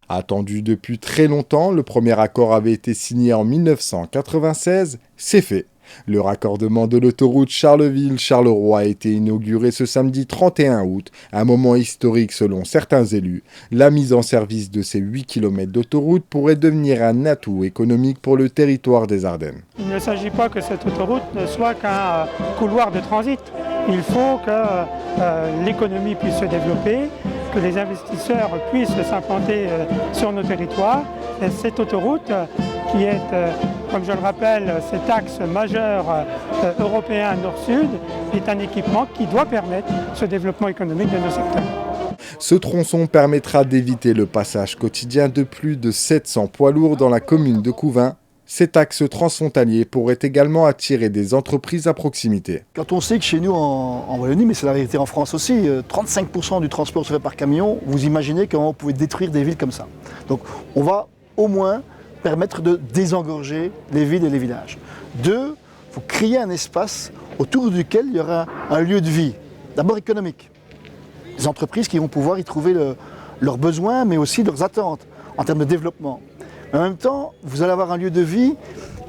Attendu depuis très longtemps, le premier accord avait été signé en 1996, c'est fait. Le raccordement de l'autoroute Charleville-Charleroi a été inauguré ce samedi 31 août, un moment historique selon certains élus. La mise en service de ces 8 km d'autoroute pourrait devenir un atout économique pour le territoire des Ardennes. Il ne s'agit pas que cette autoroute ne soit qu'un couloir de transit. Il faut que l'économie puisse se développer, que les investisseurs puissent s'implanter sur nos territoires. Et cette autoroute qui est, comme je le rappelle, cet axe majeur européen nord-sud, est un équipement qui doit permettre ce développement économique de nos secteurs. Ce tronçon permettra d'éviter le passage quotidien de plus de 700 poids lourds dans la commune de Couvain. Cet axe transfrontalier pourrait également attirer des entreprises à proximité. Quand on sait que chez nous en Wallonie, mais c'est la réalité en France aussi, 35% du transport se fait par camion, vous imaginez comment on pouvait détruire des villes comme ça. Donc on va au moins permettre de désengorger les villes et les villages. Deux, il faut créer un espace autour duquel il y aura un lieu de vie, d'abord économique. Des entreprises qui vont pouvoir y trouver leurs besoins, mais aussi leurs attentes en termes de développement. En même temps, vous allez avoir un lieu de vie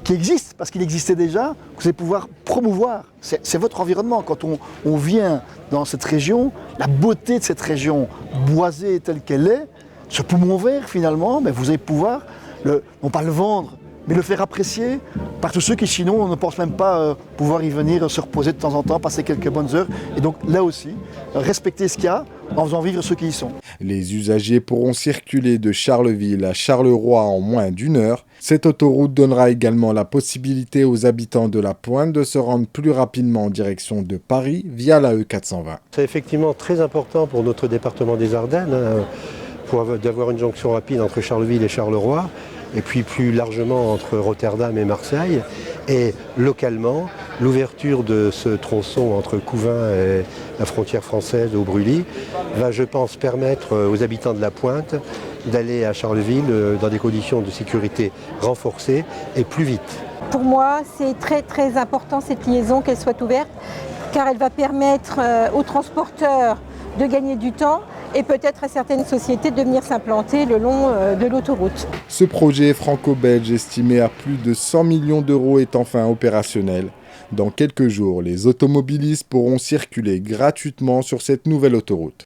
qui existe, parce qu'il existait déjà, que vous allez pouvoir promouvoir. C'est votre environnement. Quand on vient dans cette région, la beauté de cette région, boisée telle qu'elle est, ce poumon vert finalement, vous allez pouvoir, non pas le vendre, mais le faire apprécier par tous ceux qui sinon ne pensent même pas pouvoir y venir se reposer de temps en temps, passer quelques bonnes heures. Et donc là aussi, respecter ce qu'il y a en faisant vivre ceux qui y sont. Les usagers pourront circuler de Charleville à Charleroi en moins d'1 heure. Cette autoroute donnera également la possibilité aux habitants de la Pointe de se rendre plus rapidement en direction de Paris via la E420. C'est effectivement très important pour notre département des Ardennes d'avoir une jonction rapide entre Charleville et Charleroi, et puis plus largement entre Rotterdam et Marseille. Et localement, l'ouverture de ce tronçon entre Couvain et la frontière française au Brully va, je pense, permettre aux habitants de la Pointe d'aller à Charleville dans des conditions de sécurité renforcées et plus vite. Pour moi, c'est très très important cette liaison, qu'elle soit ouverte, car elle va permettre aux transporteurs de gagner du temps et peut-être à certaines sociétés de venir s'implanter le long de l'autoroute. Ce projet franco-belge estimé à plus de 100 millions d'euros est enfin opérationnel. Dans quelques jours, les automobilistes pourront circuler gratuitement sur cette nouvelle autoroute.